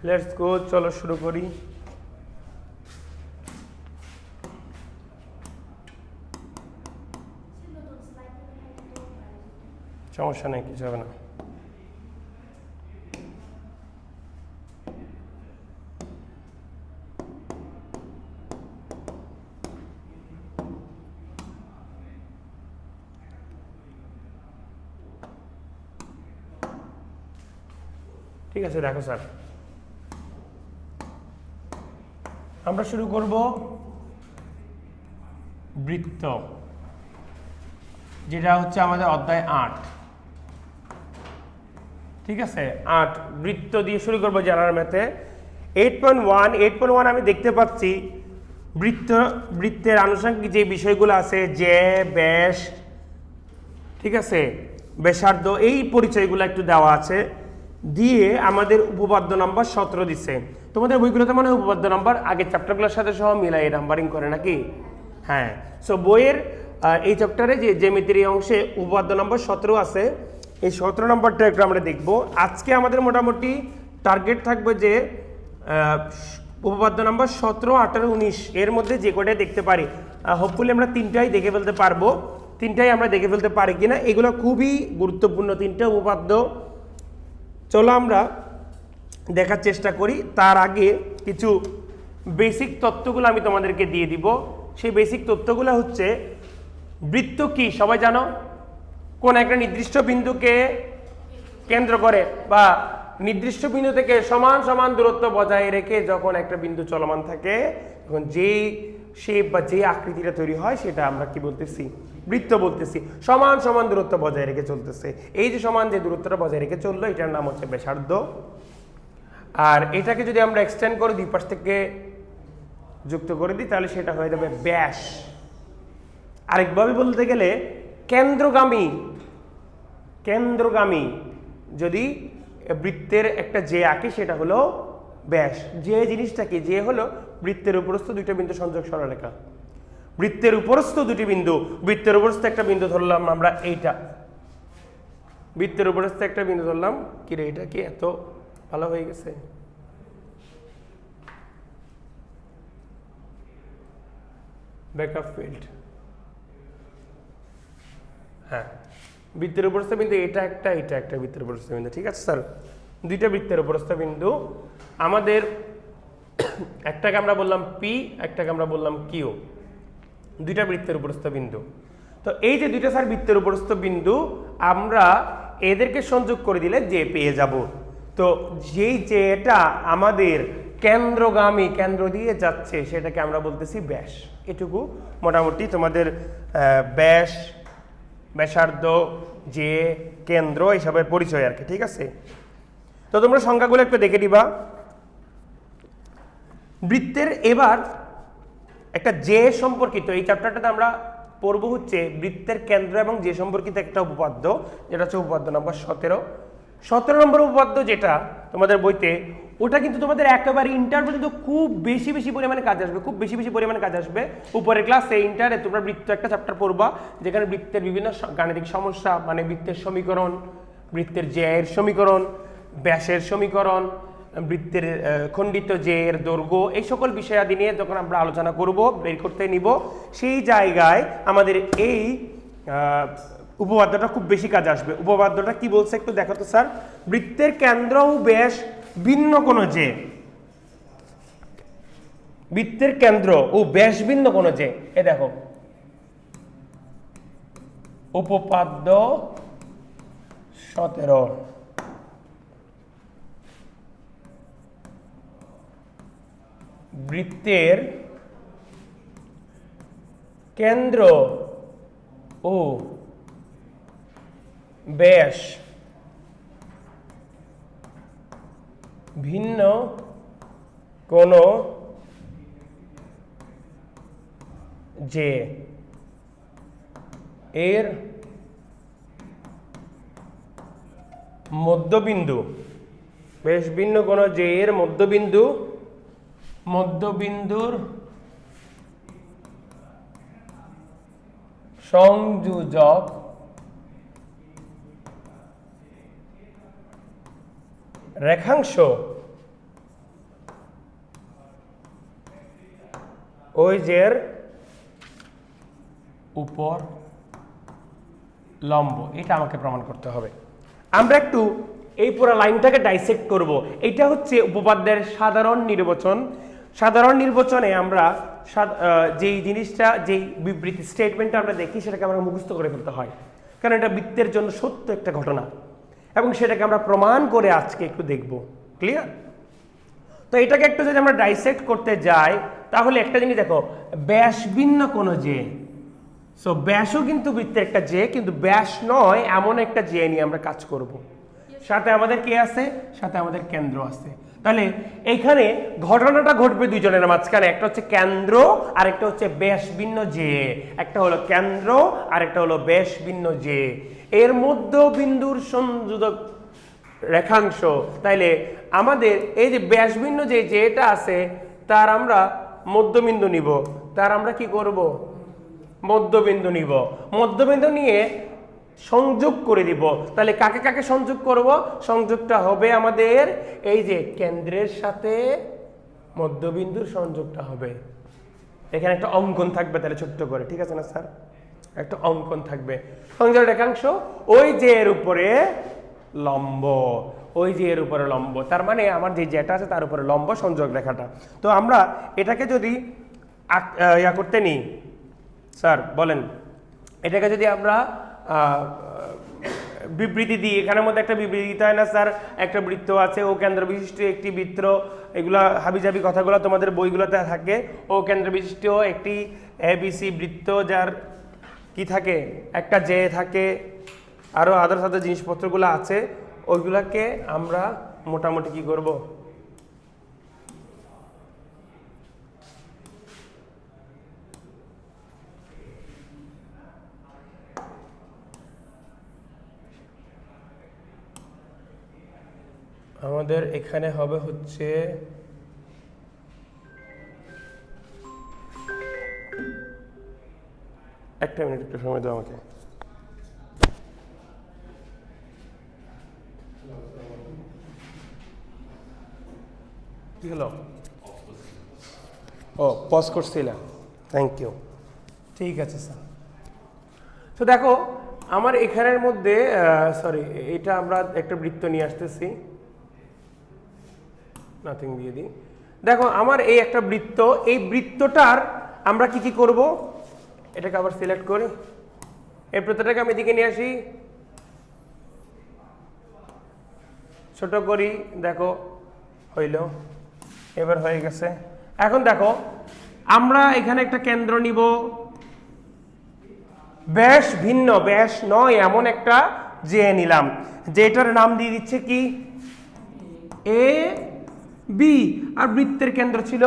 Let's go, চলো শুরু করি। সমস্যা নেই, কিছু হবে না। ঠিক আছে, দেখো স্যার, আমরা শুরু করব বৃত্ত, যেটা হচ্ছে আমাদের অধ্যায় 8। ঠিক আছে, 8 বৃত্ত দিয়ে শুরু করবো জেনারেল ম্যাথে। 8.1 আমি দেখতে পাচ্ছি বৃত্তের আনুষঙ্গিক যে বিষয়গুলো আছে, যে ব্যাস, ঠিক আছে, ব্যাসার্ধ, এই পরিচয়গুলো একটু দেওয়া আছে, দিয়ে আমাদের উপপাদ্য নাম্বার 17 দিচ্ছে। তোমাদের বইগুলোতে মনে হয় উপপাদ্য নাম্বার আগের চ্যাপ্টারগুলোর সাথে সহ মিলাই নাম্বারিং করে নাকি? হ্যাঁ। সো বইয়ের এই চ্যাপ্টারে যে জ্যামিতির এই অংশে উপপাদ্য নম্বর 17 আছে, এই 17 নম্বরটা একটু আমরা দেখব। আজকে আমাদের মোটামুটি টার্গেট থাকবে যে উপপাদ্য নম্বর 17, 18, 19 এর মধ্যে যে কটাই দেখতে পারি, হোপফুলি আমরা 3টাই দেখে ফেলতে পারবো। 3টাই আমরা দেখে ফেলতে পারি কিনা, এগুলো খুবই গুরুত্বপূর্ণ 3টে উপপাদ্য। চলো আমরা দেখার চেষ্টা করি। তার আগে কিছু বেসিক তথ্যগুলো আমি তোমাদেরকে দিয়ে দিব। সেই বেসিক তথ্যগুলো হচ্ছে, বৃত্ত কি সবাই জানো? কোন একটা নির্দিষ্ট বিন্দুকে কেন্দ্র করে বা নির্দিষ্ট বিন্দু থেকে সমান সমান দূরত্ব বজায় রেখে যখন একটা বিন্দু চলমান থাকে, তখন যেই শেপ বা যে আকৃতিটা তৈরি হয় সেটা আমরা কি বলতেছি? বৃত্ত বলতেছি। সমান সমান দূরত্ব বজায় রেখে চলতেছে, এই যে সমান যে দূরত্বটা বজায় রেখে চললো, এটার নাম হচ্ছে ব্যাসার্ধ। আর এটাকে যদি আমরা এক্সটেন্ড করে দুই পাশ থেকে যুক্ত করে দিই, তাহলে সেটা হয়ে যাবে ব্যাস। আরেকভাবে বলতে গেলে কেন্দ্রগামী যদি বৃত্তের একটা যে আঁকি, সেটা হলো ব্যাস। যে জিনিসটা কি? যে হলো বৃত্তের উপরস্থ দুইটা বিন্দু সংযোগ সরলরেখা। বৃত্তের উপরস্থ দুটি বিন্দু, বৃত্তের উপরস্থ একটা বিন্দু ধরলাম আমরা এইটা, বৃত্তের উপরস্থ একটা বিন্দু ধরলাম। কি রে, এটা কি এত ভালো হয়ে গেছে? ব্যাকআপ ফিল্ড, হ্যাঁ, বৃত্তের উপরস্থ বিন্দু এটা একটা বৃত্তের উপরস্থ বিন্দু। ঠিক আছে স্যার, দুইটা বৃত্তের উপরস্থ বিন্দু আমাদের, একটাকে আমরা বললাম পি, একটাকে আমরা বললাম কিউ, দুইটা বৃত্তের উপরস্থ বিন্দু। তো এই যে দুইটা স্যার বৃত্তের উপরস্থ বিন্দু, আমরা এদেরকে সংযোগ করে দিলে যে পেয়ে যাব। তো যেই যেটা আমাদের কেন্দ্রগামী, কেন্দ্র দিয়ে যাচ্ছে, সেটাকে আমরা বলতেছি ব্যাস। এটুকু মোটামুটি তোমাদের ব্যাস, ব্যাসার্ধ, যে, কেন্দ্র, এইসবের পরিচয় আর কি। ঠিক আছে, তো তোমরা সংখ্যাগুলো একটু দেখে দিবা। বৃত্তের এবার একটা যে সম্পর্কিত, এই চ্যাপ্টারটাতে আমরা পড়বো হচ্ছে বৃত্তের কেন্দ্র এবং যে সম্পর্কিত একটা উপপাদ্য, যেটা হচ্ছে উপপাদ্য নম্বর 17। 17 নম্বর উপপাদ্য যেটা তোমাদের বইতে, ওটা কিন্তু তোমাদের একেবারে ইন্টার পর্যন্ত খুব বেশি পরিমাণে কাজ আসবে, খুব বেশি পরিমাণে কাজ আসবে। উপরের ক্লাসে ইন্টারে তোমরা বৃত্ত একটা চ্যাপ্টার পড়বা, যেখানে বৃত্তের বিভিন্ন গাণিতিক সমস্যা, মানে বৃত্তের সমীকরণ, বৃত্তের জ্যায়ের সমীকরণ, ব্যাসের সমীকরণ, বৃত্তের খণ্ডিত যে এর দৈর্ঘ্য, এই সকল বিষয়াদি নিয়ে যখন আমরা আলোচনা করব, বের করতে নিব, সেই জায়গায় আমাদের এই উপপাদ্যটা খুব বেশি কাজ আসবে। উপপাদ্যটা কি বলছে একটু দেখো তো স্যার। বৃত্তের কেন্দ্র ও ব্যাস ভিন্ন কোন যে, বৃত্তের কেন্দ্র ও ব্যাস ভিন্ন কোন যে, এ দেখো উপপাদ্য 17। বৃত্তের কেন্দ্র ও ব্যাস ভিন্ন কোন যে এর মধ্যবিন্দু, বেশ ভিন্ন কোন যে এর মধ্যবিন্দুর সংযোজক রেখাংশ ওই জের উপর লম্ব, এটা আমাকে প্রমাণ করতে হবে। আমরা একটু এই পুরো লাইনটাকে ডাইসেক্ট করব। এটা হচ্ছে উপপাদ্যের সাধারণ নির্বাচন। সাধারণ নির্বাচনে আমরা যেই জিনিসটা, যেই বিবৃতি স্টেটমেন্টটা আমরা দেখি, সেটাকে আমরা মুখস্থ করে ফেলতে হয়, কারণ এটা বৃত্তের জন্য সত্য একটা ঘটনা, এবং সেটাকে আমরা প্রমাণ করে আজকে একটু দেখব। ক্লিয়ার? তো এটাকে একটু যদি আমরা ডাইসেক্ট করতে যাই, তাহলে একটা জিনিস দেখো, ব্যাস ভিন্ন কোনো যে, সো ব্যাসও কিন্তু বৃত্তের একটা যে, কিন্তু ব্যাস নয় এমন একটা যে নিয়ে আমরা কাজ করব। সাথে আমাদের কে আছে? সাথে আমাদের কেন্দ্র আছে। তাহলে এইখানে ঘটনাটা ঘটবে দুইজনের মাঝখানে, একটা হচ্ছে কেন্দ্র আর একটা হচ্ছে ব্যাস ভিন্ন যে। একটা হলো কেন্দ্র আর একটা হলো ব্যাস ভিন্ন যে, এর মধ্যবিন্দুর সংযোজক রেখাংশ। তাইলে আমাদের এই যে ব্যাস ভিন্ন যে যেটা আছে, তার আমরা মধ্যবিন্দু নিব, তার আমরা কি করব? মধ্যবিন্দু নিব, মধ্যবিন্দু নিয়ে সংযোগ করে দিব। তাহলে কাকে কাকে সংযোগ করব? সংযোগটা হবে আমাদের এই যে কেন্দ্রের সাথে মধ্যবিন্দুর সংযোগটা হবে। এখানে একটা অঙ্কন থাকবে, তাহলে ছোট্ট করে, ঠিক আছে না স্যার? একটা অঙ্কন থাকবে, সংযোগ রেখাংশ ওই যে এর উপরে লম্ব, ওই যে এর উপরে লম্ব, তার মানে আমার যে যেটা আছে তার উপরে লম্ব সংযোগ রেখাটা। তো আমরা এটাকে যদি ইয়া করতে নিই, স্যার বলেন, এটাকে যদি আমরা বিবৃতি দিই, এখানের মধ্যে একটা বিবৃতি দিতে হয় না স্যার? একটা বৃত্ত আছে, ও কেন্দ্র বিশিষ্ট একটি বৃত্ত, এগুলা হাবিজাবি কথাগুলো তোমাদের বইগুলোতে থাকে। ও কেন্দ্র বিশিষ্ট একটি এবিসি বৃত্ত, যার কি থাকে? একটা জে থাকে, আরও আদার্স আদার জিনিসপত্রগুলো আছে, ওইগুলাকে আমরা মোটামুটি কি করব? আমাদের এখানে হবে হচ্ছে একটা মিনিট, একটু সময় দাও আমাকে। কি হলো? ও পজ করছিলাম, থ্যাংক ইউ। ঠিক আছে স্যার। তো দেখো, আমার এখানের মধ্যে সরি, এটা আমরা একটা বৃত্ত নিয়ে আসতেছি, নাথিং দিয়ে দিই। দেখো, আমার এই একটা বৃত্ত, এই বৃত্তটার আমরা কি কি করব? এটাকে আবার সিলেক্ট করি, এই বৃত্তটাকে আমি এদিকে নিয়ে আসি, ছোট করি, দেখো হইল, এবার হয়ে গেছে। এখন দেখো, আমরা এখানে একটা কেন্দ্র নিব, ব্যাস ভিন্ন, ব্যাস নয় এমন একটা যে নিলাম, যেটার নাম দিয়ে দিচ্ছে কি? এ বি, আর বৃত্তের কেন্দ্র ছিল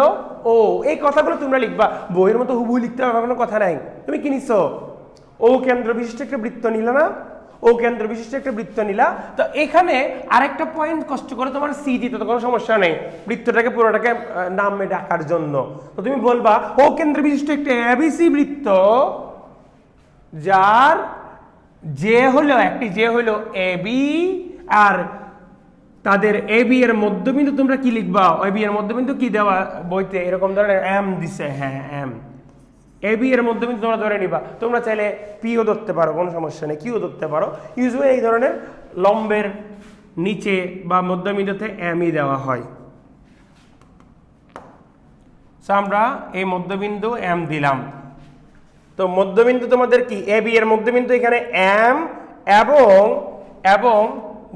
ও। এই কথাগুলো তোমরা লিখবা, বইয়ের মতো হুবহু লিখতে হবে কোনো কথা নাই। তুমি কি নিছো? ও কেন্দ্র বিশিষ্ট একটা বৃত্ত নিলা না? ও কেন্দ্র বিশিষ্ট একটা বৃত্ত নিলা। তো এখানে আরেকটা পয়েন্ট কষ্ট করে তোমার সি দিতে তো কোনো সমস্যা নেই, বৃত্তটাকে পুরোটাকে নামে ডাকার জন্য। তো তুমি বলবা ও কেন্দ্র বিশিষ্ট একটা এবিসি বৃত্ত, যার যে হলো একটি যে হলো এবি, আর তাদের এবি এর মধ্যবিন্দু তোমরা কি লিখবা? এবি এর মধ্যবিন্দু কি দেওয়া বইতে? এরকম ধরনের এম দিছে, হ্যাঁ এম। এবি এর মধ্যবিন্দু তোমরা ধরে নিবা, তোমরা চাইলে পিও ধরতে পারো, কোনো সমস্যা নেই, কিউ ধরতে পারো। ইউজুয়ালি এই ধরনের লম্বের নিচে বা মধ্যবিন্দুতে এমই দেওয়া হয়। সো আমরা এই মধ্যবিন্দু এম দিলাম। তো মধ্যবিন্দু তোমাদের কি? এবি এর মধ্যবিন্দু এখানে এম, এবং এবং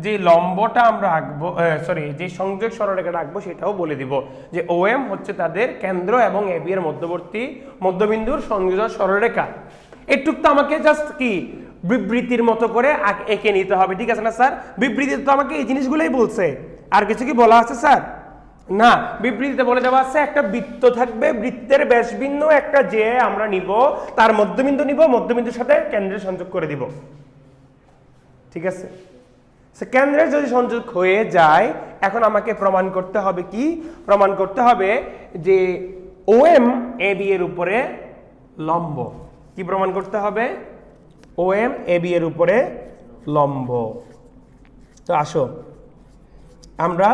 যে লম্বটা আমরা আঁকবো, সরি, যে সংযোগ সরলরেখাটা আঁকবো সেটাও বলে দিব, যে ওএম হচ্ছে তাদের কেন্দ্র এবং এবি এর মধ্যবর্তী মধ্যবিন্দুর সংযোজক সরলরেখা। এটুক তো আমাকে জাস্ট কি বিবৃতির মতো করে এঁকে নিতে হবে, ঠিক আছে না স্যার? বিবৃতিতে তো আমাকে এই জিনিসগুলোই বলছে, আর কিছু কি বলা আছে স্যার? না, বিবৃতিতে বলে দেওয়া আছে একটা বৃত্ত থাকবে, বৃত্তের ব্যাস ভিন্ন একটা যে আমরা নিব, তার মধ্যবিন্দু নিব, মধ্যবিন্দুর সাথে কেন্দ্রের সংযোগ করে দিব, ঠিক আছে? কেন্দ্রের যদি সংযোগ হয়ে যায়, এখন আমাকে প্রমাণ করতে হবে কি? প্রমাণ করতে হবে যে ওএম এবি এর উপরে লম্ব। কি প্রমাণ করতে হবে? ওএম এবি এর উপরে লম্ব। তো আসো আমরা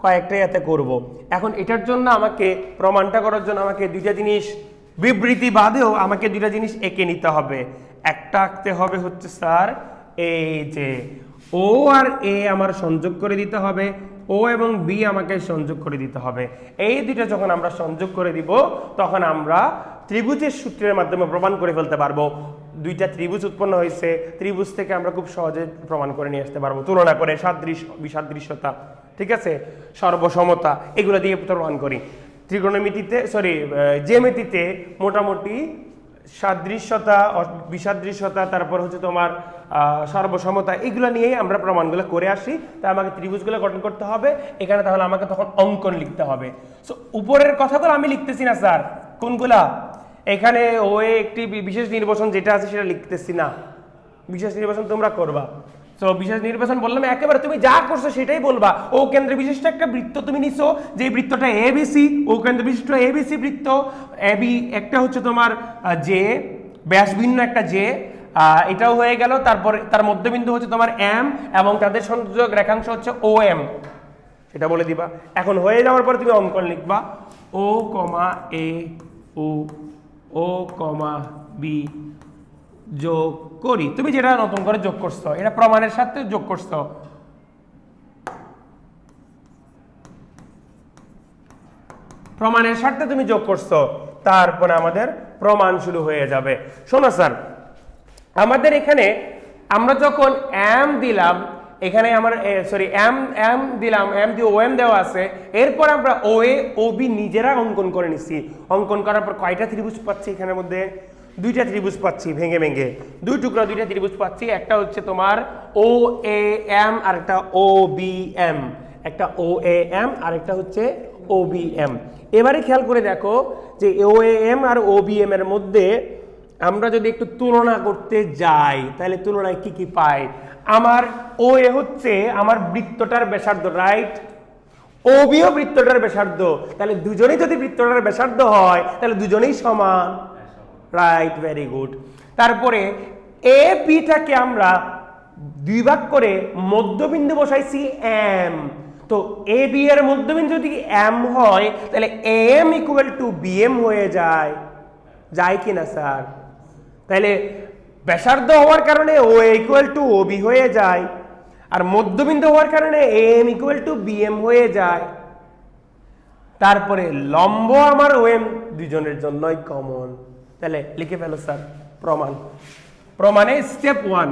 কয়েকটা এতে করব। এখন এটার জন্য আমাকে, প্রমাণটা করার জন্য আমাকে দুইটা জিনিস বিবৃতি বাদেও আমাকে দুইটা জিনিস এঁকে নিতে হবে। একটা আঁকতে হবে হচ্ছে স্যার এই যে ও আর এ আমার সংযোগ করে দিতে হবে, ও এবং বি আমাকে সংযোগ করে দিতে হবে। এই দুইটা যখন আমরা সংযোগ করে দিব তখন আমরা ত্রিভুজের সূত্রের মাধ্যমে প্রমাণ করে ফেলতে পারবো দুইটা ত্রিভুজ উৎপন্ন হয়েছে। ত্রিভুজ থেকে আমরা খুব সহজে প্রমাণ করে নিয়ে আসতে পারবো, তুলনা করে সাদৃশ্য বিসাদৃশ্যতা, ঠিক আছে, সর্বসমতা, এগুলো দিয়ে প্রমাণ করি। ত্রিকোণমিতিতে জ্যামিতিতে মোটামুটি সাদৃশ্যতা, বিসাদৃশ্যতা, তারপর হচ্ছে তোমার সর্বসমতা, এগুলো নিয়েই আমরা প্রমাণগুলো করে আসি। তাই আমাকে ত্রিভুজগুলো গঠন করতে হবে এখানে, তাহলে আমাকে তখন অঙ্কন লিখতে হবে। সো উপরের কথাগুলো আমি লিখতেছি না স্যার, কোনগুলা এখানে ওয়ে একটি বিশেষ নির্বাচন যেটা আছে সেটা লিখতেছি না, বিশেষ নির্বাচন তোমরা করবা। তো বিশেষ নির্বাচন বললাম একেবারে তুমি যা করছো সেটাই বলবা। ও কেন্দ্র বিশিষ্ট একটা বৃত্ত তুমি নিছো, যে বৃত্তটা এবিসি, ও কেন্দ্র বিশিষ্ট এবিসি বৃত্ত, এবি একটা হচ্ছে তোমার জে, ব্যাস ভিন্ন একটা জে, এটাও হয়ে গেল। তারপর তার মধ্যবিন্দু হচ্ছে তোমার এম এবং তাদের সংযোগ রেখাংশ হচ্ছে ও এম, সেটা বলে দিবা। এখন হয়ে যাওয়ার পরে তুমি অঙ্কন লিখবা ও কমা এ ও, ও কমা বি যোগ করি। তুমি যেটা নতুন করে যোগ করছো এটা প্রমাণের সাথে যোগ করছো, প্রমাণের সাথে তুমি যোগ করছো, তারপরে আমাদের প্রমাণ শুরু হয়ে যাবে। শোনো স্যার, আমাদের এখানে আমরা যখন এম দিলাম, এখানে আমার এম দিলাম, এম দিয়ে ও এম দেওয়া আছে, এরপর আমরা ও এ ও বি নিজেরা অঙ্কন করে নিচ্ছি। অঙ্কন করার পর কয়টা ত্রিভুজ পাচ্ছি এখানের মধ্যে? দুইটা ত্রিভুজ পাচ্ছি, ভেঙে ভেঙে দুই টুকরা দুইটা ত্রিভুজ পাচ্ছি। একটা হচ্ছে তোমার ও এ এম আর একটা ও বি এম, একটা ও এ এম আর একটা হচ্ছে ও বি এম। এবারে খেয়াল করে দেখো যে ও এ এম আর ও বি এম এর মধ্যে আমরা যদি একটু তুলনা করতে যাই তাহলে তুলনায় কি কি পাই? আমার ও এ হচ্ছে আমার বৃত্তটার ব্যাসার্ধ, রাইট? ও বিও বৃত্তটার ব্যাসার্ধ, তাহলে দুজনেই যদি বৃত্তটার ব্যাসার্ধ হয় তাহলে দুজনেই সমান, রাইট? Very good. তারপরে এ বিটাকে আমরা দুই ভাগ করে মধ্যবিন্দু বসাইছি এম, তো এ বি এর মধ্যবিন্দু যদি এম হয় তাহলে M equal to B M হয়ে যায়, যায় কিনা স্যার? তাহলে ব্যাসার্ধ হওয়ার কারণে O equal to O B হয়ে যায়, আর মধ্যবিন্দু হওয়ার কারণে M equal to B M হয়ে যায়। তারপরে লম্ব আমার ও এম দুজনের জন্যই কমন, তাহলে লিখে ফেলো স্যার প্রমাণ। প্রমাণে স্টেপ 1,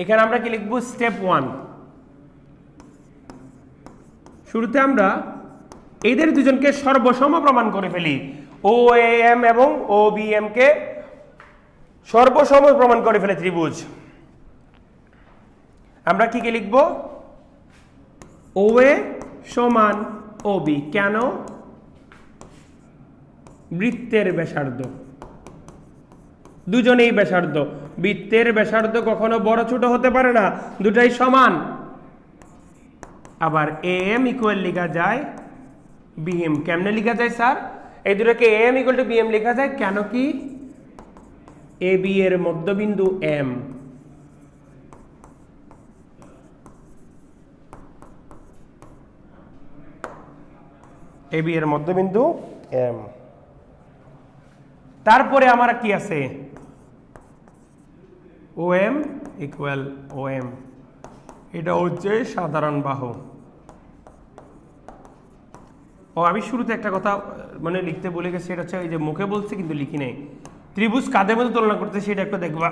এখানে আমরা কি লিখবো? স্টেপ 1। শুরুতে আমরা এদের দুজনকে সর্বসম প্রমাণ করে ফেলি, ও এ এম এবং ও বি এম কে সর্বসম প্রমাণ করে ফেলে ত্রিভুজ। আমরা কি কি লিখব? ও এ সমান ও বি, কেন? বৃত্তের ব্যাসার্ধ, দুজনেই ব্যাসার্ধ। বৃত্তের ব্যাসার্ধ কখনো বড় ছোট হতে পারে না, দুটাই সমান। আবার এ এম ইকুয়াল লেখা যায় বি এম। কেমনে লেখা যায় স্যার? এই দুটোকে A M equal to B M লেখা যায়, কেন কি? এ বি এর মধ্যবিন্দু এম, এ বি এর মধ্যবিন্দু এম। তারপরে আমার কি আছে? ও এম ইকুয়াল ও এম, এটা হচ্ছে সাধারণ বাহু। ও আমি শুরুতে একটা কথা মানে লিখতে বলে গেছি, সেটা হচ্ছে এই যে মুখে বলছি কিন্তু লিখি নাই। ত্রিভুজ কাদের মধ্যে তুলনা করতে সেটা একটু দেখবা।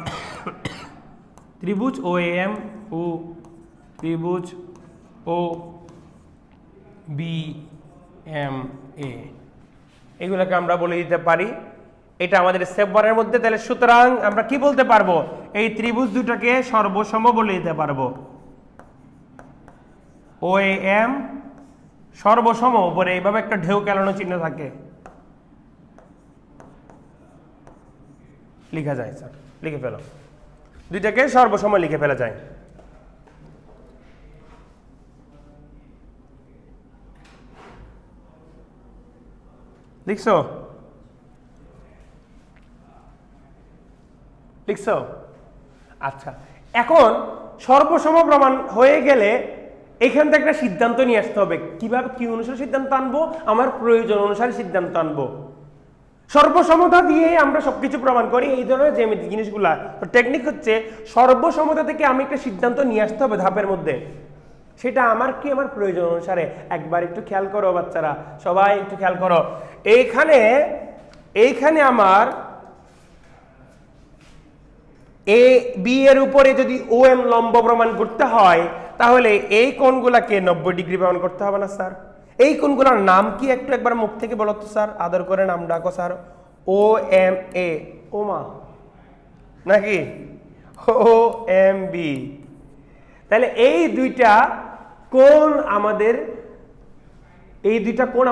ত্রিভুজ ও এম ও ত্রিভুজ ও বি এম এ, এগুলোকে আমরা বলে দিতে পারি। এটা আমাদের স্টেপ 1 এর মধ্যে। তাহলে সুতরাং আমরা কি বলতে পারবো? এই ত্রিভুজ দুটাকে সর্বসম বলে দিতে পারবো। ও এম সর্বসম, উপরে এইভাবে একটা ঢেউ কেলানো চিহ্ন থাকে, লিখা যায় স্যার, লিখে ফেলো। দুইটাকে সর্বসম লিখে ফেলা যায়। লিখছো? লিখছো? আচ্ছা, এখন সর্বসম প্রমাণ হয়ে গেলে এখান থেকে একটা সিদ্ধান্ত নিয়ে আসতে হবে, কিভাবে কি অনুসারে সিদ্ধান্ত আনবো, আমার প্রয়োজন অনুসারে সিদ্ধান্ত আনবো। সর্বসমতা দিয়ে আমরা সবকিছু প্রমাণ করি, এই ধরনের জ্যামিতিক জিনিসগুলা। তো টেকনিক হচ্ছে সর্বসমতা থেকে আমি একটা সিদ্ধান্ত নিয়ে আসতে হবে ধাপের মধ্যে, সেটা আমার কি আমার প্রয়োজন অনুসারে। একবার একটু খেয়াল করো বাচ্চারা, সবাই একটু খেয়াল করো। এইখানে আমার এ বি এর উপরে যদি ও এম লম্ব প্রমাণ করতে হয়, তাহলে এই কোণগুলাকে 90 ডিগ্রি প্রমাণ করতে হবে না স্যার? এই কোণগুলোর নাম কি একটু একবার মুখ থেকে বলো তো স্যার, আদর করে নাম ডাকো স্যার। ও এম এ, ওমা নাকি ও এম বি। তাহলে এই দুইটা কোণ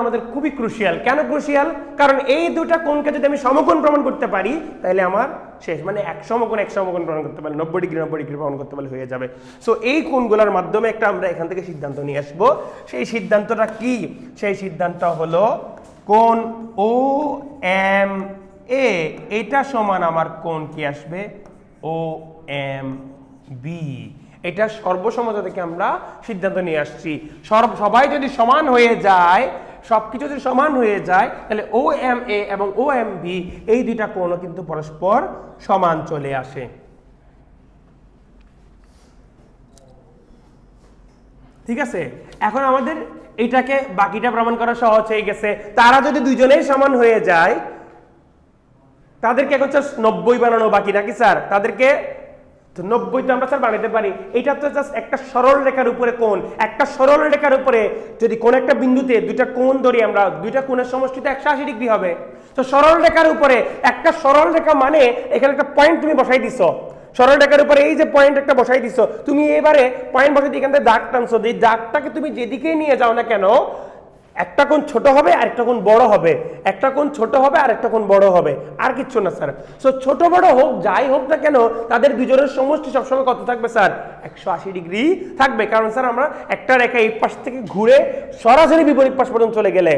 আমাদের খুবই ক্রুশিয়াল। কেন ক্রুশিয়াল? কারণ এই দুটা কোণকে যদি আমি সমকোণ প্রমাণ করতে পারি, তাহলে আমার শেষ, মানে এক সমকোণ প্রমাণ করতে পারলে 90 ডিগ্রি প্রমাণ করতে পারলে হয়ে যাবে। সো এই কোণগুলোর মাধ্যমে একটা আমরা এখান থেকে সিদ্ধান্ত নিয়ে আসবো। সেই সিদ্ধান্তটা কি? সেই সিদ্ধান্ত হলো কোণ ও এম এ এটা সমান আমার কোণ কি আসবে, ও এম বি। এটা সর্বসমতা থেকে আমরা সিদ্ধান্ত নিয়ে আসছি। সবাই যদি সমান হয়ে যায়, সবকিছু যদি সমান হয়ে যায়, তাহলে ও এম এ এবং ও এম বি এই দুইটা কোণও কিন্তু পরস্পর সমান চলে আসে। ঠিক আছে, এখন আমাদের এটাকে বাকিটা প্রমাণ করা সহজ হয়ে গেছে। তারা যদি দুইজনেই সমান হয়ে যায়, তাদেরকে এখন 90 বানানো বাকি নাকি স্যার? তাদেরকে 90 তো আমরা স্যার বানাতে পারি। এটা তো জাস্ট একটা সরল রেখার উপরে কোণ, একটা সরল রেখার উপরে যদি কোন একটা বিন্দুতে দুইটা কোণ ধরি আমরা, দুইটা কোণের সমষ্টিতে 180 ডিগ্রি হবে। তো সরল রেখার উপরে একটা সরল রেখা মানে এখানে একটা পয়েন্ট তুমি বসাই দিছো, সরল রেখার উপরে এই যে পয়েন্ট একটা বসাই দিছো, তুমি এবারে পয়েন্ট বসাই দিয়ে এখান থেকে দাগ টানছো, এই দাগটাকে তুমি যেদিকে নিয়ে যাও না কেন, একটা কোণ ছোট হবে আর একটা কোণ বড় হবে, একটা কোণ ছোট হবে আর একটা কোণ বড় হবে, আর কিচ্ছু না স্যার। সো ছোট বড় হোক, যাই হোক না কেন, তাদের দুজনের সমষ্টি সবসময় কত থাকবে স্যার? 180 ডিগ্রি থাকবে। কারণ স্যার আমরা একটা রেখা এই পাশ থেকে ঘুরে সরাসরি বিপরীত পাশ পর্যন্ত চলে গেলে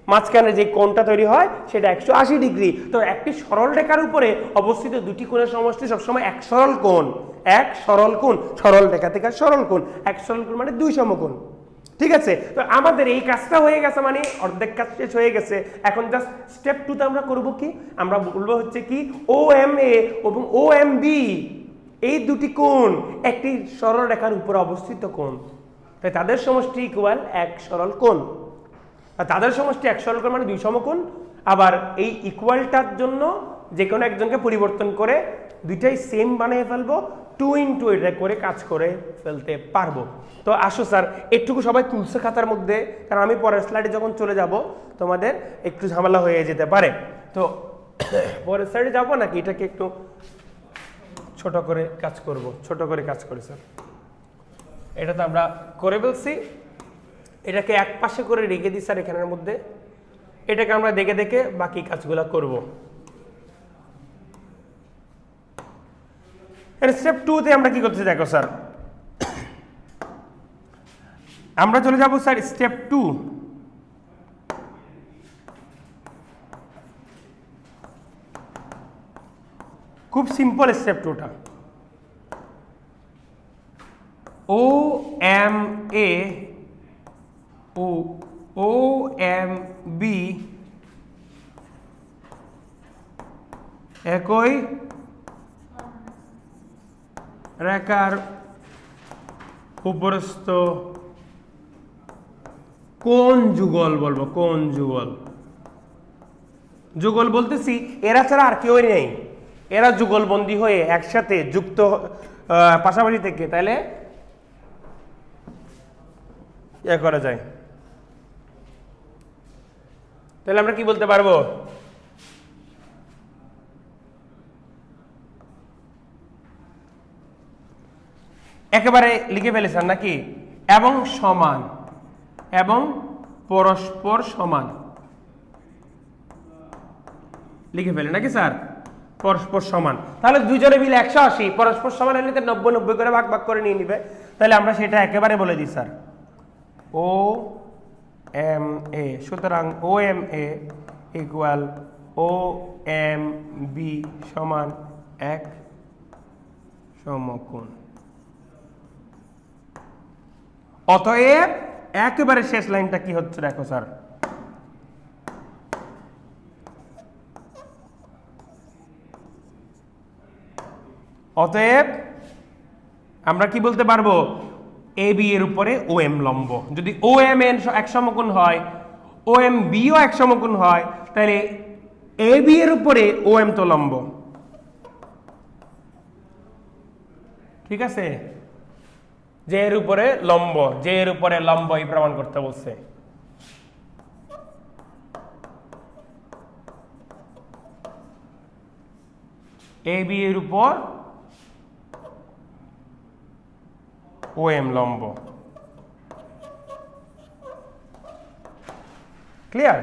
মাঝখানে যে কোণটা তৈরি হয় সেটা 180 ডিগ্রি। তো একটি সরল রেখার উপরে অবস্থিত দুটি কোণের সমষ্টি সবসময় এক সরল কোণ, এক সরল কোণ। সরল রেখা থেকে সরল কোণ, এক সরল কোণ মানে দুই সমকোণ। ঠিক আছে, তো আমাদের এই কাজটা হয়ে গেছে, মানে অর্ধেক কাজ শেষ হয়ে গেছে। এখন জাস্ট স্টেপ 2 তে আমরা করব কি, আমরা বলবো হচ্ছে কি ও এম এ এবং ও এম বি এই দুটি কোণ একটি সরল রেখার উপরে অবস্থিত কোণ, তাই তাদের সমষ্টি ইকুয়াল এক সরল কোণ। আর তাদের সমষ্টি এক সরল কোণ মানে দুই সমকোণ। আবার এই ইকুয়ালটার জন্য যে কোনো একজনকে পরিবর্তন করে দুইটাই সেম বানিয়ে ফেলবো, 2 into এটা করে কাজ করে ফেলতে পারবো। তো আসো স্যার একটুকু সবাই তুলছে খাতার মধ্যে, কারণ আমি পরের স্লাইডে যখন চলে যাব তোমাদের একটু ঝামেলা হয়ে যেতে পারে। তো পরের স্লাইডে যাবো নাকি এটাকে একটু ছোট করে কাজ করব? ছোট করে কাজ করি স্যার, এটা তো আমরা করে ফেলছি। এটাকে এক পাশে করে রেখে দিই স্যার এখানের মধ্যে, এটাকে আমরা দেখে দেখে বাকি কাজগুলো করব। স্টেপ 2 তে আমরা কি করতে দেখো স্যার, আমরা চলে যাব স্যার স্টেপ 2। খুব সিম্পল স্টেপ 2টা। ও এম এ ও এম বি একই রেখার উপরস্থ কোন যুগল বলবো, কোন যুগল। যুগল বলতেছি এরা ছাড়া আর কেউ নেই, এরা যুগলবন্দি হয়ে একসাথে যুক্ত পাশাপাশি থেকে, তাহলে করা যায়। তাহলে আমরা কি বলতে পারবো, একেবারে লিখে ফেলেছেন নাকি? এবং সমান, এবং পরস্পর সমান লিখে ফেলে নাকি স্যার? পরস্পর সমান, তাহলে দুজনে মিলে 180, পরস্পর সমান হলে 90 করে ভাগ ভাগ করে নিয়ে নিবে। তাহলে আমরা সেটা একেবারে বলে দিই স্যার, ও এম এ। সুতরাং ও M A equal O M B সমান এক সমকোণ। অতএব একেবারে শেষ লাইনটা কি হচ্ছে দেখো স্যার, অতএব আমরা কি বলতে পারবো, এ বি এর উপরে ও এম লম্ব। যদি ও এম এন এক সমকোণ হয়, ও এম বিও এক সমকোণ হয়, তাহলে এ বি এর উপরে ও এম তো লম্ব। ঠিক আছে, যে এর উপরে লম্ব, যে এর উপরে লম্ব এই প্রমাণ করতে বলছে। এ বি এর উপর ও এম লম্ব। ক্লিয়ার?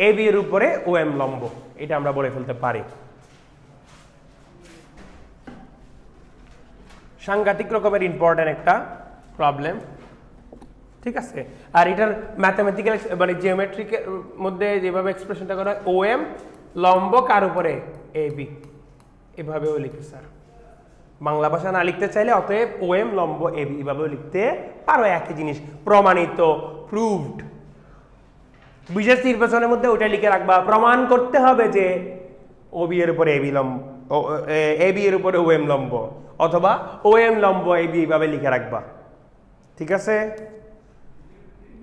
এ বি এর উপরে ও এম লম্ব, এটা আমরা বলে ফেলতে পারি। সাংঘাতিক রকমের ইম্পর্টেন্ট একটা প্রবলেম। ঠিক আছে, আর এটার ম্যাথমেটিক্যাল মানে জিওমেট্রিকের মধ্যে যেভাবে এক্সপ্রেশনটা করা হয়, ও এম লম্ব কার উপরে, এ বি, এভাবেও লিখে স্যার। বাংলা ভাষা না লিখতে চাইলে অতএব ও এম লম্ব এ বি এভাবেও লিখতে পারো, একই জিনিস, প্রমাণিত, প্রুভড। বিশেষ নির্বাচনের মধ্যে ওটা লিখে রাখবা, প্রমাণ করতে হবে যে ও বি এর উপরে এ বি লম্ব, এ বি এর উপরে ও এম লম্ব, অথবা ও এম লম্ব এ বি এইভাবে লিখে রাখবা। ঠিক আছে,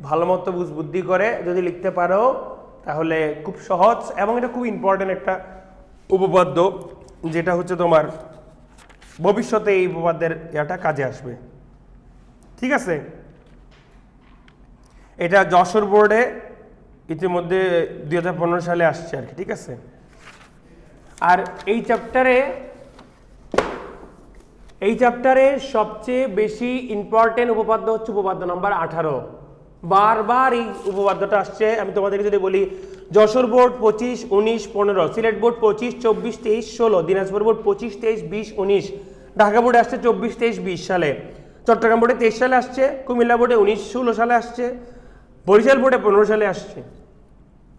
ভালো মতো বুদ্ধি করে যদি লিখতে পারো তাহলে খুব সহজ, এবং এটা খুব ইম্পর্টেন্ট একটা উপপাদ্য, যেটা হচ্ছে তোমার ভবিষ্যতে এই উপপাদ্যের এটা কাজে আসবে। ঠিক আছে, এটা যশোর বোর্ডে ইতিমধ্যে 2015 সালে আসছে আর কি। ঠিক আছে, আর এই চ্যাপ্টারে সবচেয়ে বেশি ইম্পর্টেন্ট উপপাদ্য হচ্ছে উপপাদ্য নাম্বার 18। বারবার এই উপপাদ্যটা আসছে। আমি তোমাদেরকে যদি বলি, Jessore board 25, 19, 15, Sylhet board 25, 24, 23, 16, Dinajpur board 25, 23, 20, 19, Dhaka বোর্ডে আসছে 24, 23, 20 সালে, চট্টগ্রাম বোর্ডে 23 সালে আসছে, কুমিল্লা বোর্ডে 19, 16 সালে আসছে, বরিশাল বোর্ডে 15 সালে আসছে।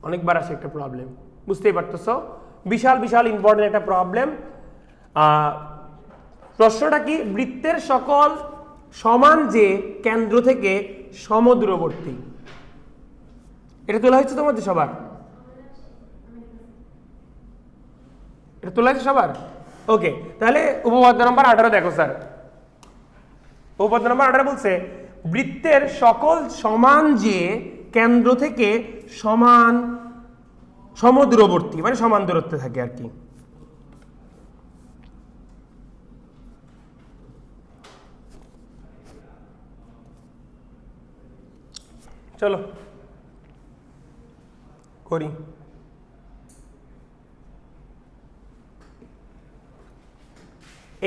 অনেকবার আসে একটা প্রবলেম, বুঝতেই পারতেছো, বিশাল বিশাল ইম্পর্টেন্ট একটা প্রবলেম। প্রশ্নটা কি, বৃত্তের সকল সমান যে কেন্দ্র থেকে সমদূরবর্তী, এটা তোলা হয়েছে তোমাদের সবার, এটা তোলা হয়েছে সবার? ওকে, তাহলে উপপাদ্য নাম্বার 18 দেখো স্যার। উপপাদ্য নাম্বার 18 বলছে, বৃত্তের সকল সমান যে কেন্দ্র থেকে সমদূরবর্তী, মানে সমান দূরত্বে থাকে আর কি। চলো করি।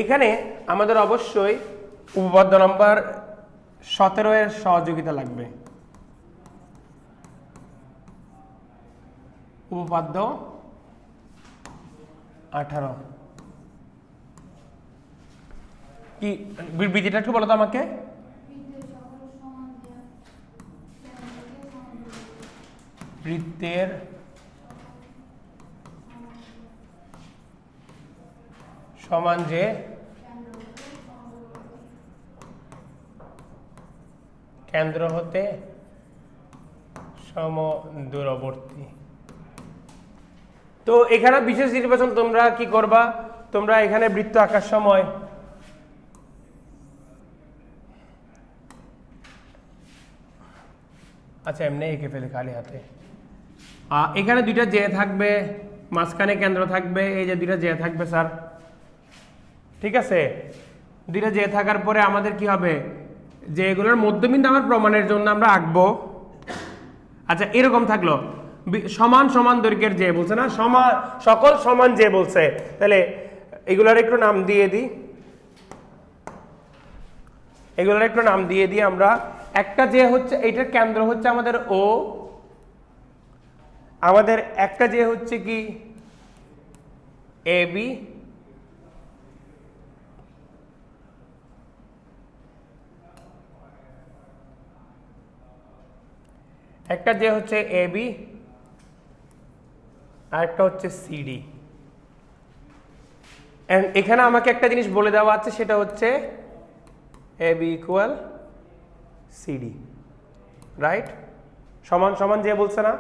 এখানে আমাদের অবশ্যই উপপাদ্য নাম্বার 17 এর সহযোগিতা লাগবে। উপপাদ্য 18 কি বিধিটা একটু বলো তো আমাকে। বৃত্তের সমান যে কেন্দ্র হতে সমদূরবর্তী। তো এখানে বিশেষ নির্বাচন তোমরা কি করবা, তোমরা এখানে বৃত্ত আঁকার সময় আচ্ছা এমনি এঁকে ফেলে খালি হাতে। এখানে দুইটা জে থাকবে, মাঝখানে কেন্দ্র থাকবে, এই যে দুইটা জে থাকবে স্যার। ঠিক আছে, দুইটা জে থাকার পরে আমাদের কি হবে, যে এগুলোর মধ্যবিন্দু আমার প্রমাণের জন্য আমরা আঁকবো। আচ্ছা এরকম থাকলো, সমান সমান দৈর্ঘ্যের যে বলছে না, সকল সমান যে বলছে, তাহলে এগুলোর একটু নাম দিয়ে দিই, এগুলোর একটু নাম দিয়ে দিই আমরা। একটা যে হচ্ছে, এইটার কেন্দ্র হচ্ছে আমাদের ও, আমাদের একটা যে হচ্ছে কি এ বি, একটা যে হচ্ছে এ বি, আর একটা হচ্ছে সিডি। এন্ড এখানে আমাকে একটা জিনিস বলে দেওয়া আছে, সেটা হচ্ছে A B equal CD, right? সমান সমান যে বলছে না,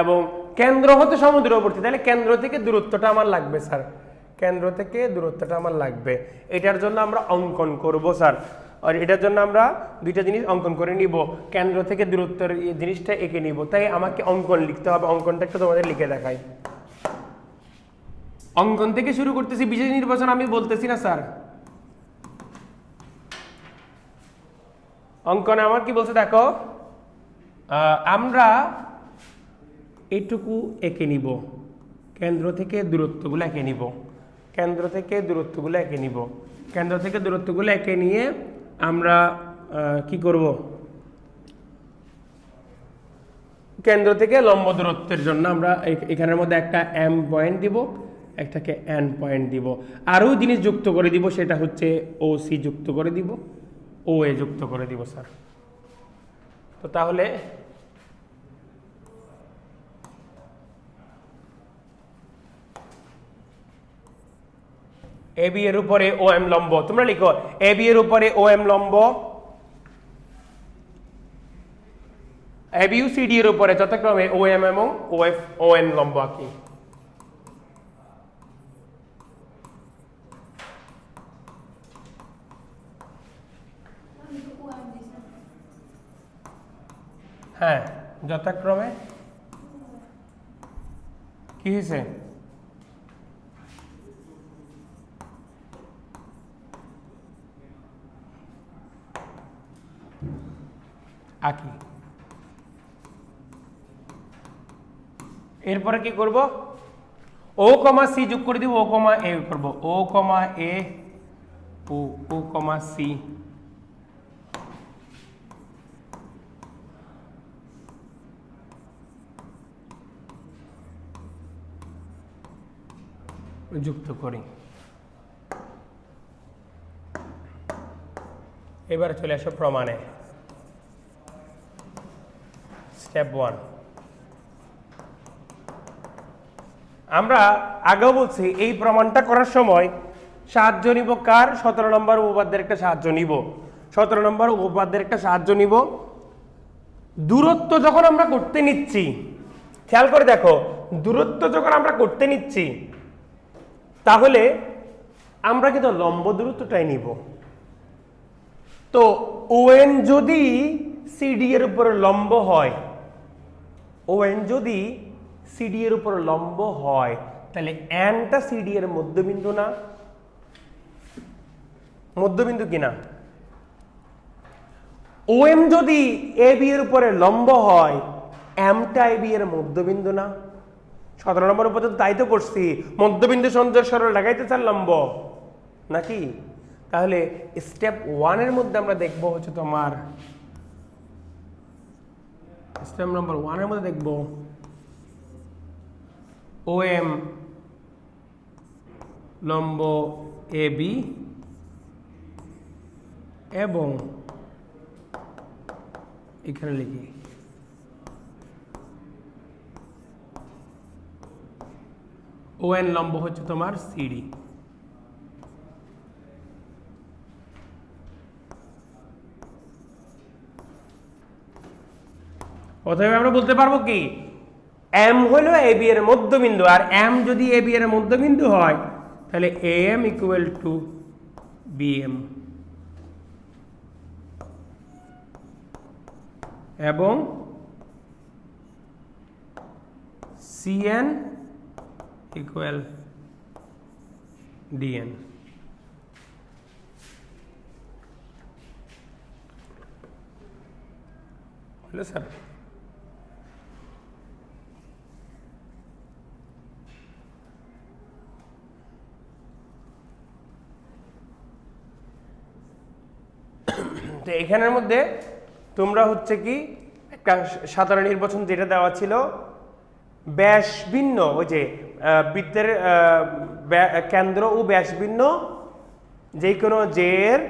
এবং কেন্দ্র হতে সমুদ্রবর্তী, তাহলে কেন্দ্র থেকে দূরত্বটা আমার লাগবে স্যার, কেন্দ্র থেকে দূরত্বটা আমার লাগবে। এটার জন্য আমরা অঙ্কন করব স্যার, আর এটার জন্য আমরা দুইটা জিনিস অঙ্কন করে নিব, কেন্দ্র থেকে দূরত্বের জিনিসটা এঁকে নিব। তাই আমাকে অঙ্কন লিখতে হবে, অঙ্কনটা একটু তোমাদের লিখে দেখাই। অঙ্কন থেকে শুরু করতেছি, বিশেষ নির্বাচন আমি বলতেছি না স্যার। অঙ্কনে আমার কি বলছে দেখো, আমরা এইটুকু এঁকে নিব, কেন্দ্র থেকে দূরত্বগুলো এঁকে নিব, কেন্দ্র থেকে দূরত্বগুলো এঁকে নিব, কেন্দ্র থেকে দূরত্বগুলো এঁকে নিয়ে আমরা কি করব, কেন্দ্র থেকে লম্ব দূরত্বের জন্য আমরা এখানের মধ্যে একটা এম পয়েন্ট দিব, একটাকে এন পয়েন্ট দিব, আরও জিনিস যুক্ত করে দিব, সেটা হচ্ছে ও সি যুক্ত করে দিব, ও এ যুক্ত করে দিব স্যার। তো তাহলে এবি এর উপরে ও এম লম্ব, তোমরা লিখো এবি এর উপরে ও এম লম্ব, এবিউ সিডি এর উপরে যথাক্রমে ও এম এবং ও এফ ও এন লম্ব আঁকি। হ্যাঁ, যথাক্রমে কি হয়েছে, আঁকি। এরপরে কি করব, ও কমা সি যোগ করে দিব, ও কমা এ করব, ও কমা এ ও কমা সি যুক্ত করি। এবার চলে আসো প্রমাণে। স্টেপ 1, আমরা আগেও বলছি এই প্রমাণটা করার সময় সাহায্য নিব কার, 17 নম্বর উপপাদ্যের একটা সাহায্য নিব, 17 নম্বর উপপাদ্যের একটা সাহায্য নিব। দূরত্ব যখন আমরা করতে নিচ্ছি, খেয়াল করে দেখো, দূরত্ব যখন আমরা করতে নিচ্ছি তাহলে আমরা কিন্তু লম্ব দূরত্বটাই নিব। তো ওএন যদি সিডি এর উপরে লম্ব হয়, ওএন যদি সিডি এর উপর লম্ব হয়, তাহলে এনটা সিডি এর মধ্যবিন্দু না, মধ্যবিন্দু কিনা? ওএম যদি এবি এর উপরে লম্ব হয়, এমটা এবি এর মধ্যবিন্দু না? 17 নম্বর পর্যন্ত তাই তো করছি, মধ্যবিন্দু সংযোগ সরল লাগাইতে চান লম্ব নাকি? তাহলে স্টেপ 1 এর মধ্যে আমরা দেখব হচ্ছে তোমার, স্টেপ নম্বর 1 এর মধ্যে দেখব ওএম লম্ব এবি এবং এখানে লিখি ওএন লম্ব হচ্ছে তোমার সিডি। অতএব আমরা বলতে পারবো কি, এম হলো এবি এর মধ্যবিন্দু, আর এম যদি এবি এর মধ্যবিন্দু হয় তাহলে এএম ইকুয়াল টু বিএম এবং সিএন ইকুয়াল ডিএন। হলো স্যার? তো এখানের মধ্যে তোমরা হচ্ছে কি একটা সাধারণ নির্বাচন যেটা দেওয়া ছিল, ব্যাস ভিন্ন, ওই যে বৃত্তের কেন্দ্র ও ব্যাস ভিন্ন যে কোনো জে এর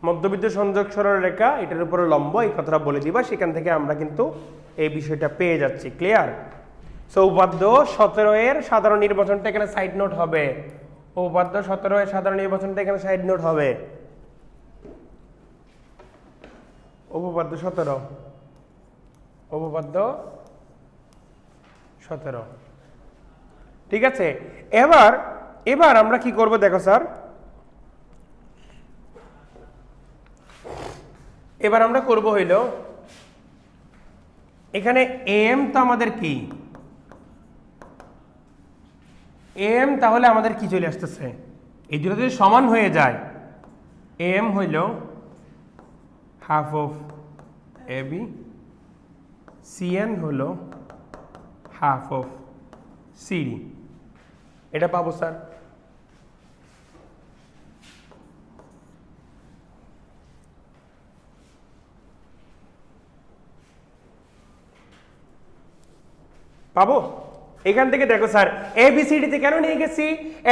মধ্যবিন্দু সংযোগ সরল রেখা এটার উপরে লম্ব, এই কথাটা বলে দিবা, সেখান থেকে আমরা কিন্তু এই বিষয়টা পেয়ে যাচ্ছি। ক্লিয়ার? সো উপপাদ্য 17 এর সাধারণ নির্বাচনটা এখানে সাইড নোট হবে, উপপাদ্য 17 এর সাধারণ নির্বাচনটা এখানে সাইড নোট হবে। উপপাদ্য 17, উপপাদ্য 17। ঠিক আছে, এবার এবার আমরা কি করব দেখো স্যার, এবার আমরা করব হইল এখানে এম তো আমাদের কি এম, তাহলে আমাদের কি চলে আসতেছে, এই দুটো যদি সমান হয়ে যায়, এম হইল half of A B, CN হলো হাফ অফ সিডি, এটা পাবো স্যার। পাবো? এখান থেকে দেখো স্যার, এবিসিডিতে কেন নিয়ে গেছি,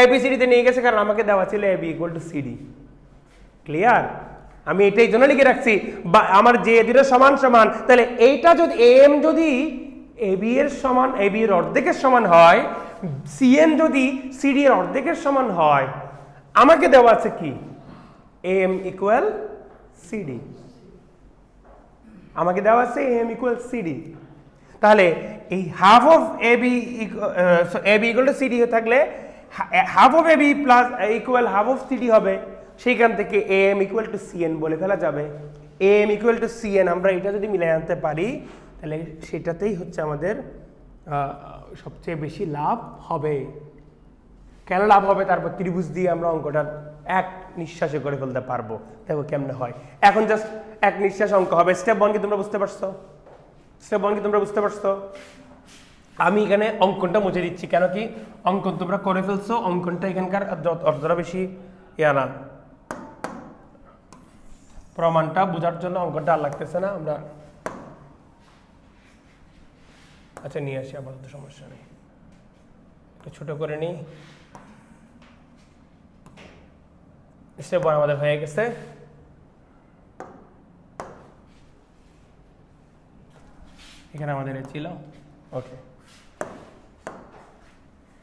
এবিসিডিতে নিয়ে গেছে কারণ আমাকে দেওয়া ছিল AB equal to CD. Clear? আমি এটাই জন্য লিখে রাখছি, আমার যে দুটো সমান সমান, তাহলে এইটা যদি এম যদি এবি এর সমান, এবি এর অর্ধেকের সমান হয়, সিএন যদি সিডি এর অর্ধেকের সমান হয়, আমাকে দেওয়া আছে কি এম ইকুয়াল সিডি, আমাকে দেওয়া আছে এম ইকুয়াল সিডি। তাহলে এই half of AB equal to CD থাকলে half of AB plus equal half of CD হবে, সেইখান থেকে এম ইকুয়াল টু সিএন বলে ফেলা যাবে। এম ইকুয়াল টু সিএন আমরা এটা যদি মিলাই আনতে পারি, তাহলে সেটাতেই হচ্ছে আমাদের সবচেয়ে বেশি লাভ হবে। কেন লাভ হবে, তারপর ত্রিভুজ দিয়ে আমরা অঙ্কটা এক নিঃশ্বাসে করে ফেলতে পারবো। দেখো কেমনে হয়, এখন জাস্ট এক নিঃশ্বাস অঙ্ক হবে। স্টেপ 1 কি তোমরা বুঝতে পারছো? স্টেপ 1 কি তোমরা বুঝতে পারছো? আমি এখানে অঙ্কনটা মুছে দিচ্ছি, কেন কি অঙ্কন তোমরা করে ফেলছো, অঙ্কনটা এখানকার অতটা বেশি ইয়া না, প্রমাণটা বোঝার জন্য অঙ্কনটা আর লাগতেছে না। আমরা আচ্ছা নিয়ে আসি, আপাতত সমস্যা নেই, একটু ছোট করে নিই। স্টেপ 1 আমাদের হয়ে গেছে। এখানে আমাদের ছিল, ওকে।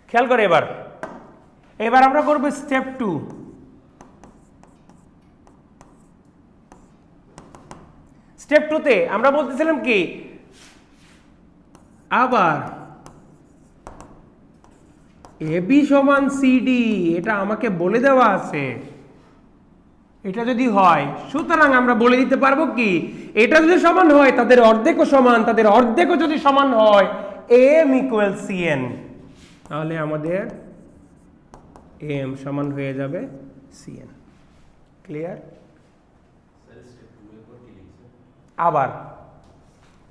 খেয়াল করে এবার এবার আমরা করব স্টেপ 2। স্টেপ 2 তে আমরা বলতেছিলাম কি, আবার এবি সমান সিডি, এটা আমাকে বলে দেওয়া আছে। এটা যদি হয়, সুতরাং আমরা বলে দিতে পারবো কি, এটা যদি সমান হয় তাদের অর্ধেকও সমান, তাদের অর্ধেকও যদি সমান হয় এম ইকুয়াল সিএন, তাহলে আমাদের এম সমান হয়ে যাবে সিএন। ক্লিয়ার? আবার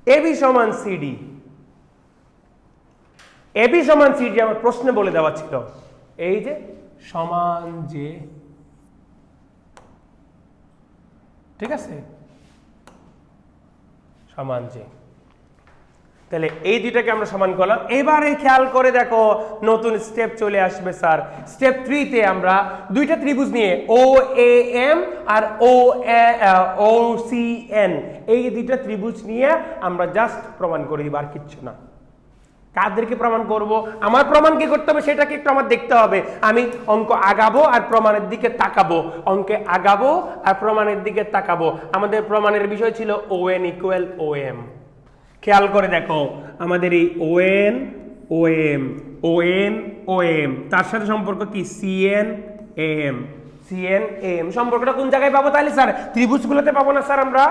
এবি সমান সিডি, এবি সমান সিডি আমার প্রশ্নে বলে দেওয়া ছিল, এই যে সমান যে, ঠিক আছে, সমান যে, তাহলে এই দুইটাকে আমরা সমান করলাম। এবারে খেয়াল করে দেখো নতুন স্টেপ চলে আসবে স্যার। স্টেপ 3 তে আমরা দুইটা ত্রিভুজ নিয়ে ও এ এম আর ও সি এন, এই দুইটা ত্রিভুজ নিয়ে আমরা জাস্ট প্রমাণ করে দিব, আর কিচ্ছু না। কাদেরকে প্রমাণ করব, আমার প্রমাণ কি করতে হবে সেটাকে একটু আমার দেখতে হবে। আমি অঙ্ক আগাবো আর প্রমাণের দিকে তাকাবো, অঙ্কে আগাবো আর প্রমাণের দিকে তাকাবো। আমাদের প্রমাণের বিষয় ছিল O N equal O M. খেয়াল করে দেখো আমাদের এই O N O M, O N O M, তার সাথে সম্পর্ক কি সিএন এম, সিএন এম। সম্পর্কটা কোন জায়গায় পাবো তাহলে স্যার? ত্রিভুজগুলোতে পাবো না স্যার? আমরা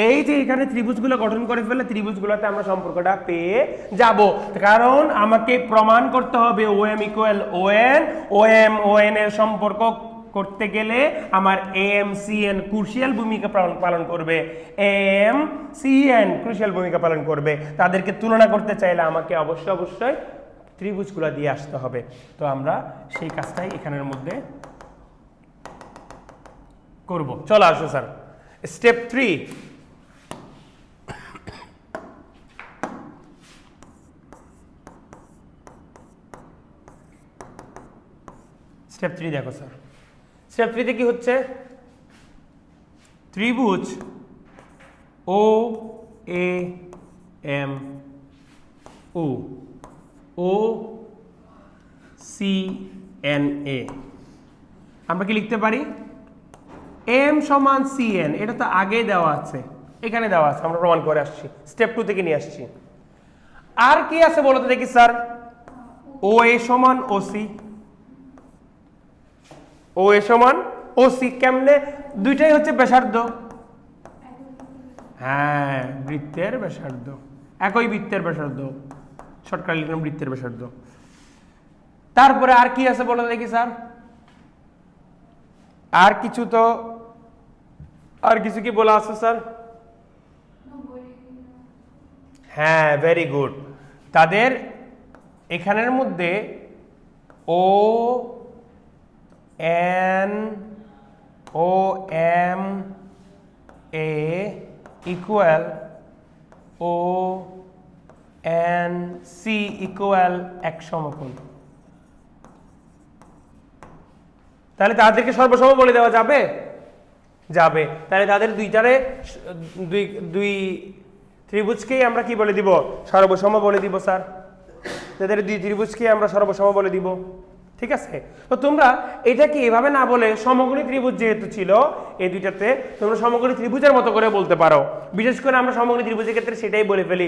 এই যে এখানে ত্রিভুজগুলো গঠন করে ফেলে, ত্রিভুজগুলোতে আমরা সম্পর্কটা পেয়ে যাব, কারণ আমাকে প্রমাণ করতে হবে O M equal O N, O N এর সম্পর্ক করতে গেলে আমার এম সিএন ক্রুশিয়াল ভূমিকা পালন করবে, এম সিএন ক্রুশিয়াল ভূমিকা পালন করবে। তাদেরকে তুলনা করতে চাইলে আমাকে অবশ্যই ত্রিভুজগুলো দিয়ে আসতে হবে। তো আমরা সেই কাজটাই এখানের মধ্যে করব। চলো আসো স্যার, স্টেপ 3। স্টেপ 3 দেখো স্যার, স্টেপ 3 তে কি হচ্ছে, ত্রিভুজ ও এ এম ও ও সি এন এ, আমরা কি লিখতে পারি এম সমান সিএন, এটা তো আগেই দেওয়া আছে, এখানে দেওয়া আছে, আমরা প্রমাণ করে আসছি, স্টেপ 2 থেকে নিয়ে আসছি। আর কি আছে বলো তো দেখি স্যার? ও এ সমান ওসি, ও এ সমান ওসি কেমনে? দুইটাই হচ্ছে ব্যাসার্ধ, হ্যাঁ বৃত্তের ব্যাসার্ধ, একই বৃত্তের ব্যাসার্ধ, শর্টকাট লিখলাম বৃত্তের ব্যাসার্ধ। তারপরে আর কি আছে বলো দেখি স্যার? আর কিছু তো, আর কিছু কি বলা আছে স্যার? হ্যাঁ ভেরি গুড। তাদের এখানের মধ্যে O N O M A equal O N C equal এক সমকোণ। তাহলে তাদেরকে সর্বসম বলে দেওয়া যাবে? যাবে। তাহলে তাদের দুই ত্রিভুজকেই আমরা কি বলে দিব? সর্বসম বলে দিব স্যার। তাদের দুই ত্রিভুজকে আমরা সর্বসম বলে দিব, ঠিক আছে? তো তোমরা এটাকে এভাবে না বলে সমকোণী ত্রিভুজ যেহেতু ছিল এই দুইটাতে, তোমরা সমকোণী ত্রিভুজের মতো করে বলতে পারো। বিশেষ করে আমরা সমকোণী ত্রিভুজের ক্ষেত্রে সেটাই বলে ফেলি।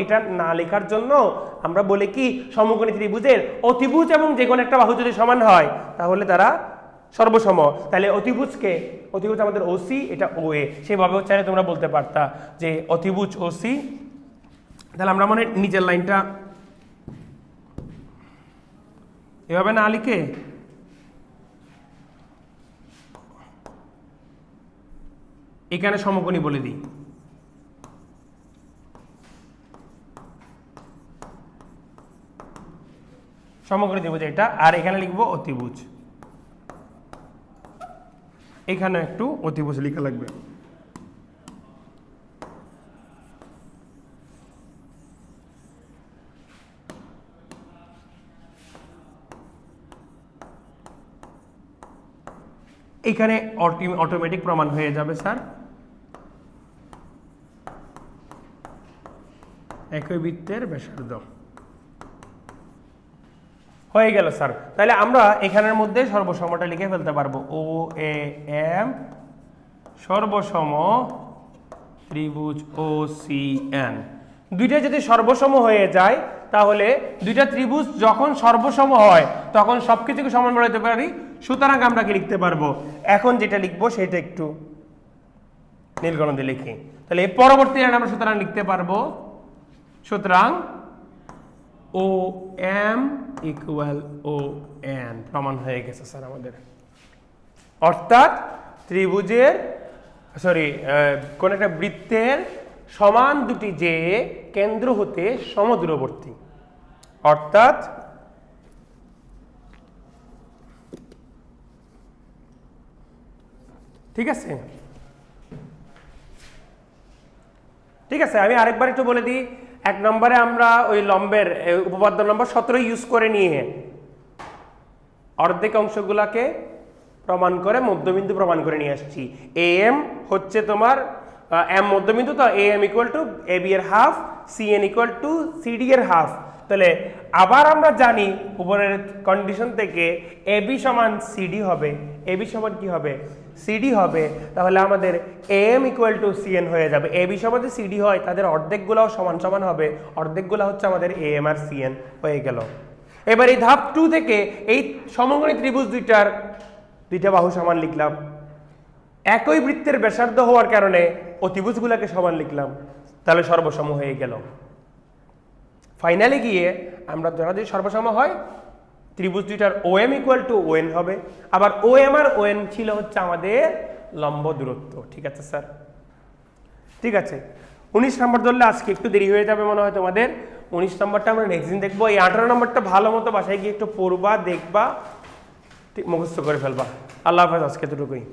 এটা না লেখার জন্য আমরা বলি কি, সমকোণী ত্রিভুজের অতিভুজ এবং যে কোনো একটা বাহু যদি সমান হয় তাহলে তারা সর্বসম। তাহলে অতিভুজ আমাদের ওসি, এটা ও এ, সেভাবেও চাইলে তোমরা বলতে পারতা যে অতিভুজ ওসি। তাহলে আমরা মনে নিচের লাইনটা এভাবে না লিখে এখানে সমকোণী বলে দিই। সমকোণী ত্রিভুজ এটা, আর এখানে লিখবো অতিভুজ, এখানে একটু অতিভুজ লেখা লাগবে। এখানে অটোমেটিক প্রমাণ হয়ে যাবে স্যার, একই বৃত্তের ব্যাসার্ধ হয়ে গেল স্যার। তাহলে আমরা এখানের মধ্যে সর্বসমটা লিখে ফেলতে পারবো, ও এ এম সর্বসম ত্রিভুজ ও সি এন। দুইটা যদি সর্বসম হয়ে যায় তাহলে দুইটা ত্রিভুজ যখন সর্বসম হয় তখন সবকিছুকে সমান বলাতে পারি, সুতরাং আমরা কি লিখতে পারবো? এখন যেটা লিখবো সেটা একটু নীলকরণ দিয়ে লিখি। তাহলে এই পরবর্তী আমরা সুতরাং লিখতে পারবো, সুতরাং ও এম ইকুয়াল ও এন প্রমাণ হয়ে গেছে স্যার আমাদের। অর্থাৎ ত্রিভুজের কোন একটা বৃত্তের সমান দুটি যে কেন্দ্র হতে সমদূরবর্তী, অর্থাৎ ঠিক আছে, ঠিক আছে। আমি আরেকবার একটু বলে দিই। 1 নম্বরে আমরা ওই লম্বের উপপাদ্য নম্বর 17 ইউজ করে নিয়ে অর্ধেক অংশগুলাকে প্রমাণ করে মধ্যবিন্দু প্রমাণ করে নিয়ে আসছি। এ এম হচ্ছে তোমার এম মধ্যবিন্দু, তো A M equal to A B এর half, C N equal to C D এর হাফ। তাহলে আবার আমরা জানি উপরের কন্ডিশন থেকে এ বি সমান সিডি হবে, এ বি সমান কি হবে? সিডি হবে। তাহলে আমাদের A M equal to C N হয়ে যাবে। এ বি সমান যদি সিডি হয় তাদের অর্ধেকগুলাও সমান সমান হবে, অর্ধেকগুলা হচ্ছে আমাদের এ এম আর সি এন হয়ে গেল। এবার এই ধাপ 2 থেকে এই সমকোণী ত্রিভুজ দুইটা বাহু সমান লিখলাম, একই বৃত্তের ব্যাসার্ধ হওয়ার কারণে অতিভুজগুলোকে সমান লিখলাম, তাহলে সর্বসম হয়ে গেল। ফাইনালি গিয়ে আমরা ধরা যদি সর্বসম হয় ত্রিভুজ দুইটার O M equal to O N হবে। আবার ও এম আর ও এন ছিল হচ্ছে আমাদের লম্ব দূরত্ব। ঠিক আছে স্যার, ঠিক আছে। 19 নম্বর ধরলে আজকে একটু দেরি হয়ে যাবে মনে হয় তোমাদের। 19 নম্বরটা আমরা নেক্সট দিন দেখবো। এই 18 নম্বরটা ভালো মতো বাসায় গিয়ে একটু পড়বা, দেখবা, মুখস্থ করে ফেলবা। আল্লাহ হাফেজ, আজকে এতটুকুই।